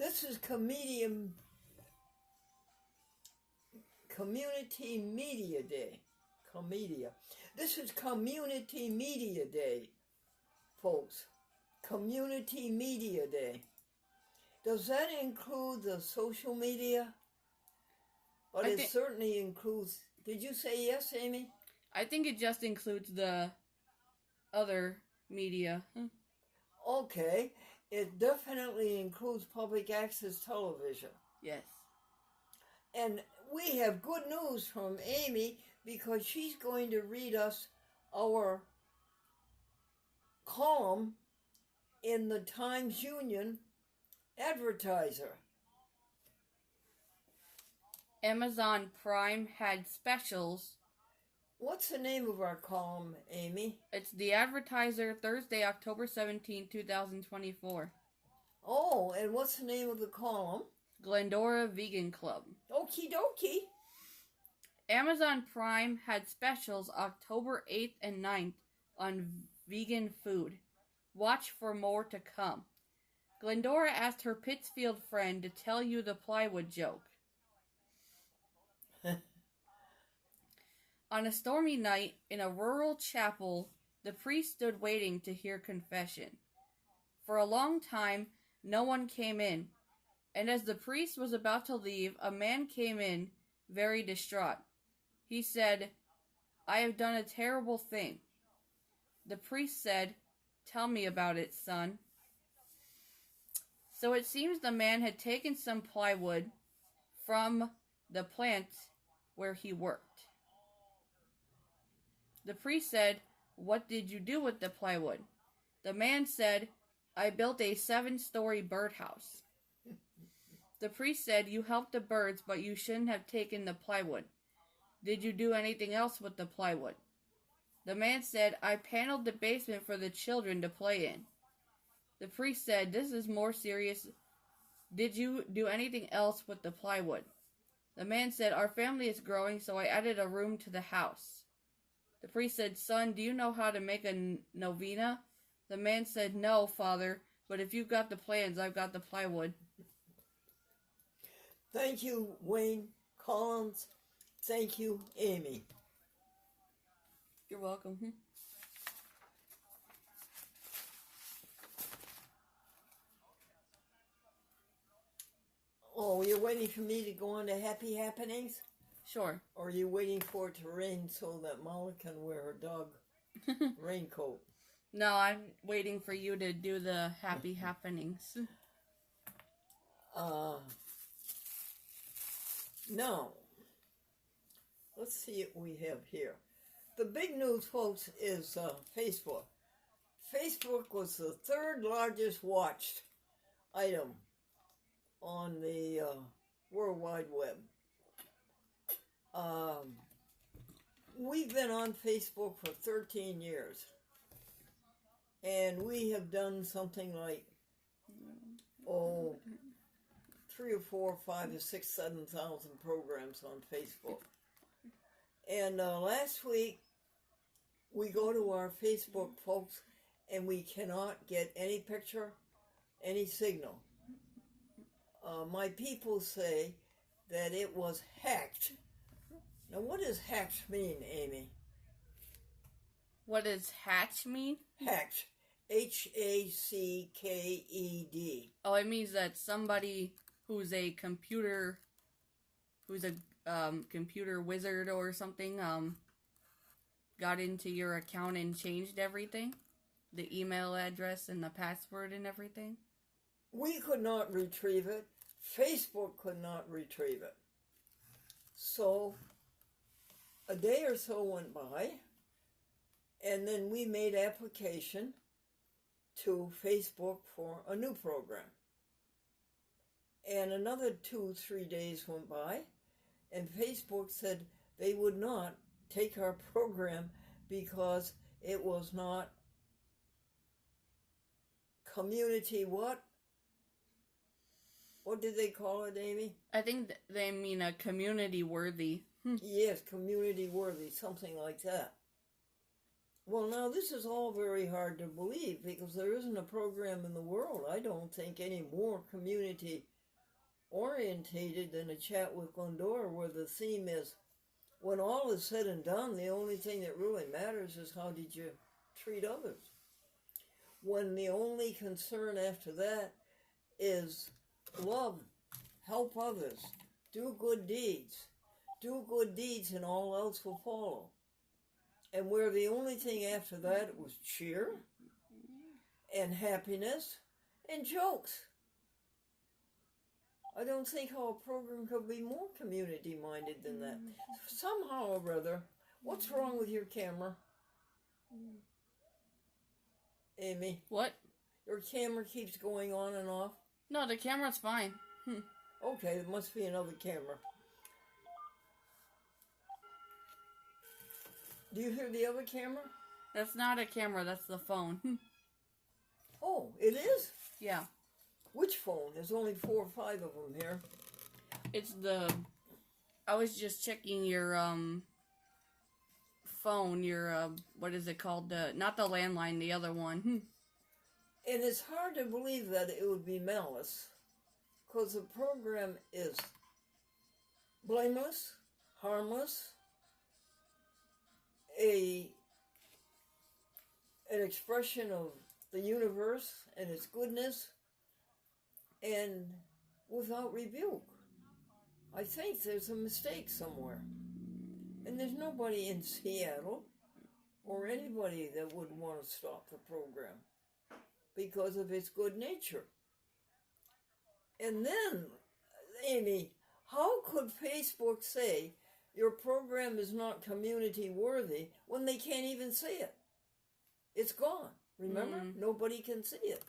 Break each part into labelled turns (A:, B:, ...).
A: This is Community Media Day. This is Community Media Day, folks. Community Media Day. Does that include the social media? But it certainly includes... Did you say yes, Amy?
B: I think it just includes the other media.
A: Okay. It definitely includes public access television.
B: Yes.
A: And we have good news from Amy because she's going to read us our column in the Times Union Advertiser.
B: Amazon Prime had specials.
A: What's the name of our column, Amy?
B: It's the Advertiser, Thursday, October 17, 2024.
A: Oh, and what's the name of the column?
B: Glendora Vegan Club.
A: Okie dokie.
B: Amazon Prime had specials October 8th and 9th on vegan food. Watch for more to come. Glendora asked her Pittsfield friend to tell you the plywood joke. On a stormy night in a rural chapel, the priest stood waiting to hear confession. For a long time, no one came in, and as the priest was about to leave, a man came in, very distraught. He said, "I have done a terrible thing." The priest said, "Tell me about it, son." So it seems the man had taken some plywood from the plant where he worked. The priest said, "What did you do with the plywood?" The man said, "I built a 7-story birdhouse." The priest said, "You helped the birds, but you shouldn't have taken the plywood. Did you do anything else with the plywood?" The man said, "I paneled the basement for the children to play in." The priest said, "This is more serious. Did you do anything else with the plywood?" The man said, "Our family is growing, so I added a room to the house." The priest said, "Son, do you know how to make a novena?" The man said, "No, Father, but if you've got the plans, I've got the plywood."
A: Thank you, Wayne Collins. Thank you, Amy.
B: You're welcome.
A: Oh, you're waiting for me to go on to Happy Happenings?
B: Sure.
A: Or are you waiting for it to rain so that Molly can wear her dog raincoat?
B: No, I'm waiting for you to do the Happy Happenings.
A: Now, let's see what we have here. The big news, folks, is Facebook. Facebook was the 3rd largest watched item on the World Wide Web. We've been on Facebook for 13 years. And we have done something like, 3 or 4 or 5 or 6, 7,000 programs on Facebook. And last week, we go to our Facebook, folks, and we cannot get any picture, any signal. My people say that it was hacked. Now, what does hacked mean, Amy?
B: What does hatch mean?
A: Hacked. Hacked.
B: Oh, it means that somebody who's a computer wizard or something, got into your account and changed everything? The email address and the password and everything?
A: We could not retrieve it. Facebook could not retrieve it. So, a day or so went by, and then we made application to Facebook for a new program. And another 2-3 days went by, and Facebook said they would not take our program because it was not community what? What did they call it, Amy?
B: I think they mean a community worthy.
A: Yes, community worthy, something like that. Well, now this is all very hard to believe because there isn't a program in the world, I don't think, any more community orientated than a chat with Glendora where the theme is when all is said and done, the only thing that really matters is how did you treat others. When the only concern after that is love, help others, do good deeds. Do good deeds and all else will follow. And where the only thing after that was cheer and happiness and jokes. I don't think how a program could be more community-minded than that. Somehow or other, what's wrong with your camera? Amy?
B: What?
A: Your camera keeps going on and off?
B: No, the camera's fine.
A: Okay, it must be another camera. Do you hear the other camera?
B: That's not a camera, that's the phone.
A: Oh, it is?
B: Yeah.
A: Which phone? There's only 4 or 5 of them here.
B: It's the... I was just checking your, phone, your, what is it called? Not the landline, the other one.
A: And it's hard to believe that it would be malice, because the program is blameless, harmless, an expression of the universe and its goodness, and without rebuke. I think there's a mistake somewhere. And there's nobody in Seattle or anybody that would want to stop the program because of its good nature. And then, Amy, how could Facebook say your program is not community worthy when they can't even see it? It's gone. Remember? Nobody can see it.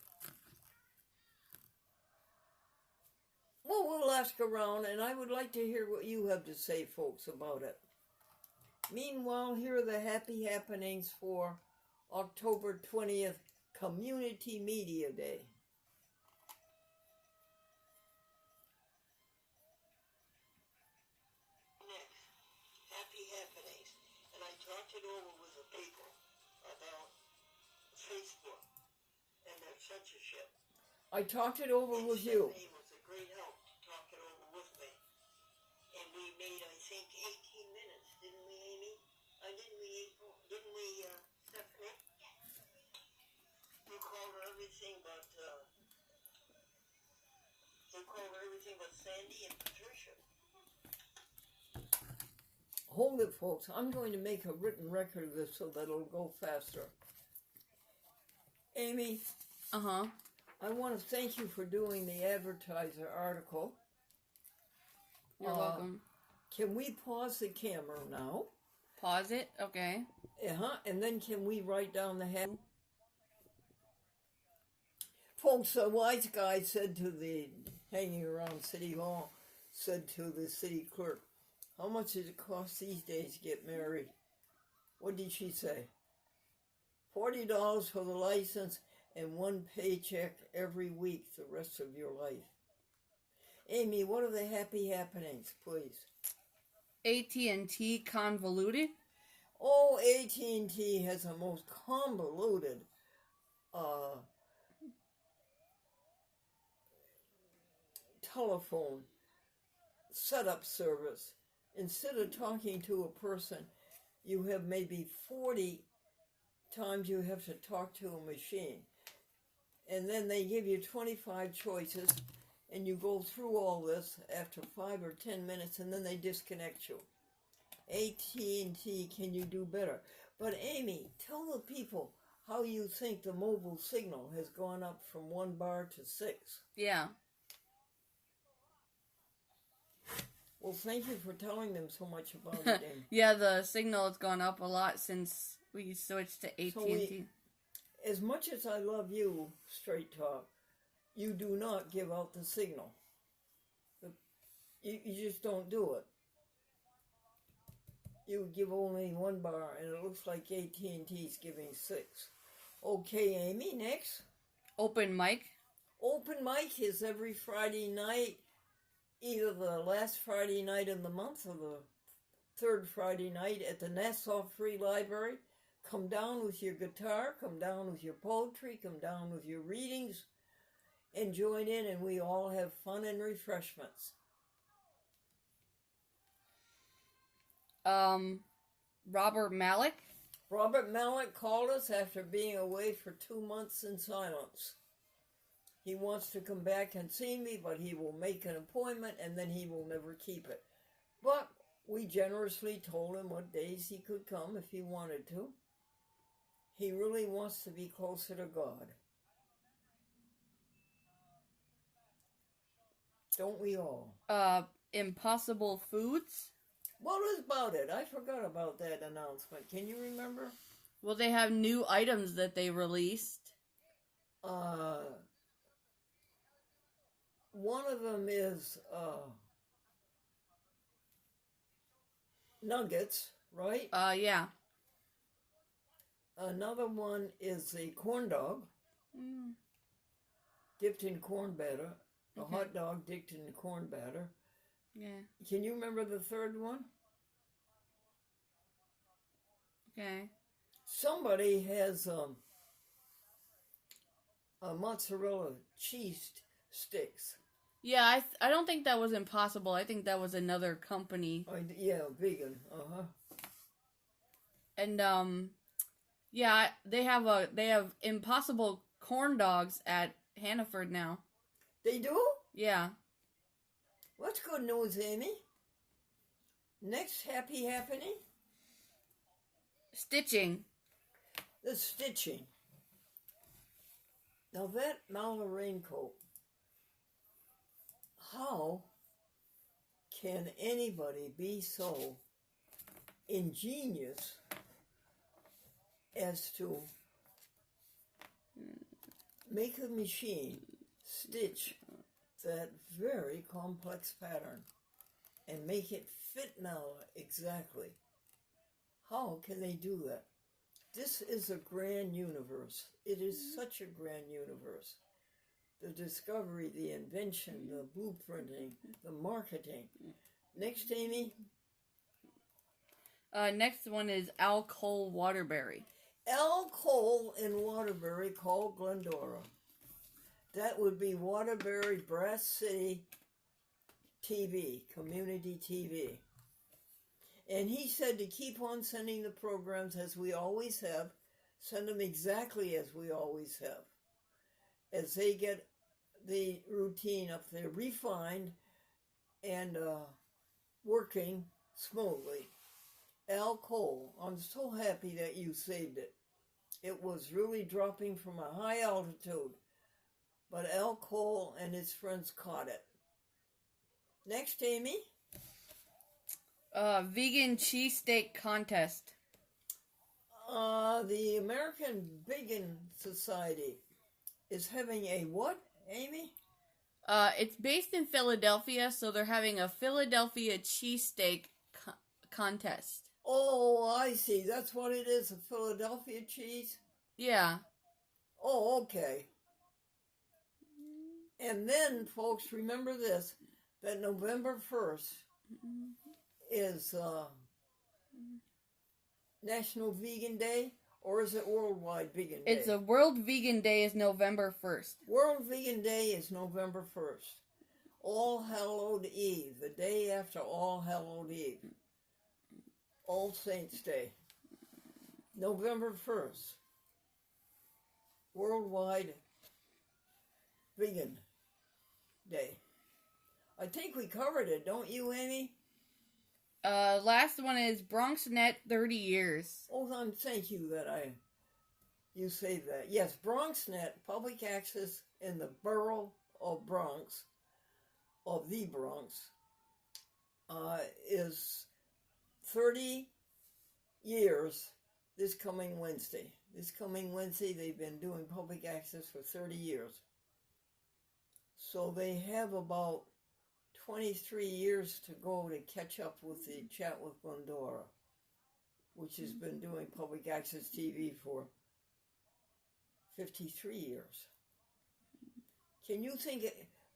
A: Well, we'll ask around, and I would like to hear what you have to say, folks, about it. Meanwhile, here are the happy happenings for October 20th, Community Media Day. Next, happy happenings. And I talked it over with the people about Facebook and their censorship. I talked it over with you. It was a great help to talk it over with me. And we made, I think, 18 minutes, didn't we, Amy? Didn't we, Stephanie? You called her everything but, Sandy and Patricia. Hold it, folks. I'm going to make a written record of this so that it'll go faster. Amy?
B: Uh-huh.
A: I want to thank you for doing the Advertiser article.
B: You're welcome.
A: Can we pause the camera now?
B: Pause it? Okay.
A: And then can we write down the head? Folks, a wise guy said to the, hanging around City Hall, said to the city clerk, how much does it cost these days to get married? What did she say? $40 for the license and 1 paycheck every week the rest of your life. Amy, what are the happy happenings, please?
B: AT&T convoluted?
A: Oh, AT&T has the most convoluted telephone setup service. Instead of talking to a person, you have maybe 40 times you have to talk to a machine. And then they give you 25 choices, and you go through all this after 5 or 10 minutes, and then they disconnect you. AT&T, can you do better? But Amy, tell the people how you think the mobile signal has gone up from 1 bar to 6.
B: Yeah.
A: Well, thank you for telling them so much about it, Amy.
B: Yeah, the signal has gone up a lot since we switched to AT&T.
A: So as much as I love you, Straight Talk, you do not give out the signal. You just don't do it. You give only 1 bar, and it looks like AT&T's giving 6. Okay, Amy, next.
B: Open mic.
A: Open mic is every Friday night, either the last Friday night of the month or the third Friday night at the Nassau Free Library. Come down with your guitar, come down with your poetry, come down with your readings, and join in, and we all have fun and refreshments.
B: Robert Malik.
A: Robert Malik called us after being away for 2 months in silence. He wants to come back and see me, but he will make an appointment and then he will never keep it. But we generously told him what days he could come if he wanted to. He really wants to be closer to God. Don't we all?
B: Impossible Foods.
A: What about it? I forgot about that announcement. Can you remember?
B: Well, they have new items that they released.
A: One of them is nuggets, right?
B: Yeah.
A: Another one is a corn dog dipped in corn batter. A hot dog dipped in corn batter.
B: Yeah.
A: Can you remember the third one?
B: Okay.
A: Somebody has a mozzarella cheese sticks.
B: Yeah, I don't think that was Impossible. I think that was another company.
A: Yeah, vegan.
B: And yeah, they have Impossible corn dogs at Hannaford now.
A: They do?
B: Yeah.
A: What's good news, Amy? Next happy happening?
B: Stitching.
A: The stitching. Now that Mala raincoat, how can anybody be so ingenious as to make a machine stitch that very complex pattern and make it fit Nala exactly? How can they do that? This is a grand universe. It is such a grand universe. The discovery, the invention, the blueprinting, the marketing. Next, Amy?
B: Next one is Al Cole Waterbury.
A: Al Cole in Waterbury called Glendora. That would be Waterbury Brass City TV, community TV. And he said to keep on sending the programs as we always have. Send them exactly as we always have. As they get the routine up there refined and working smoothly. Al Cole, I'm so happy that you saved it. It was really dropping from a high altitude. But Al Cole and his friends caught it. Next, Amy?
B: Vegan cheesesteak contest.
A: The American Vegan Society is having a what, Amy?
B: It's based in Philadelphia, so they're having a Philadelphia cheesesteak contest.
A: Oh, I see. That's what it is, a Philadelphia cheese?
B: Yeah.
A: Oh, okay. And then, folks, remember this, that November 1st is National Vegan Day, or is it Worldwide Vegan Day?
B: It's a World Vegan Day is November 1st.
A: World Vegan Day is November 1st. All Hallowed Eve, the day after All Hallowed Eve. All Saints Day. November 1st. Worldwide Vegan Day. I think we covered it, don't you, Amy?
B: Last one is BronxNet 30 years.
A: Oh, thank you that you saved that. Yes, BronxNet, public access in the borough of Bronx, of the Bronx, is 30 years this coming Wednesday. This coming Wednesday, they've been doing public access for 30 years. So they have about 23 years to go to catch up with the Chat with Glendora, which has been doing public access TV for 53 years. Can you think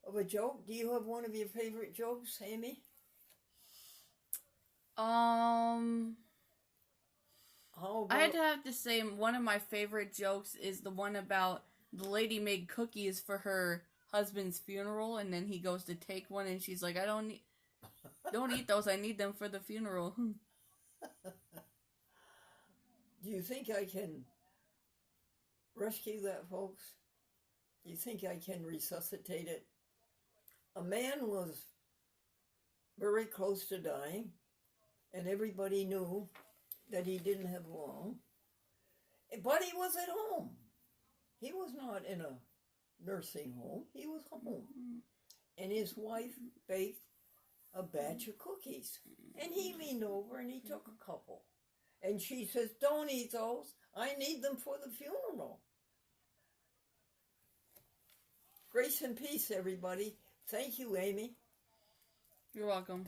A: of a joke? Do you have one of your favorite jokes, Amy? How about...
B: I'd have to say one of my favorite jokes is the one about the lady made cookies for her husband's funeral, and then he goes to take one, and she's like, don't eat those, I need them for the funeral.
A: Do you think I can rescue that, folks? Do you think I can resuscitate it? A man was very close to dying, and everybody knew that he didn't have long, but he was at home. He was not in a nursing home. He was home. And his wife baked a batch of cookies. And he leaned over and he took a couple. And she says, don't eat those. I need them for the funeral. Grace and peace, everybody. Thank you, Amy.
B: You're welcome.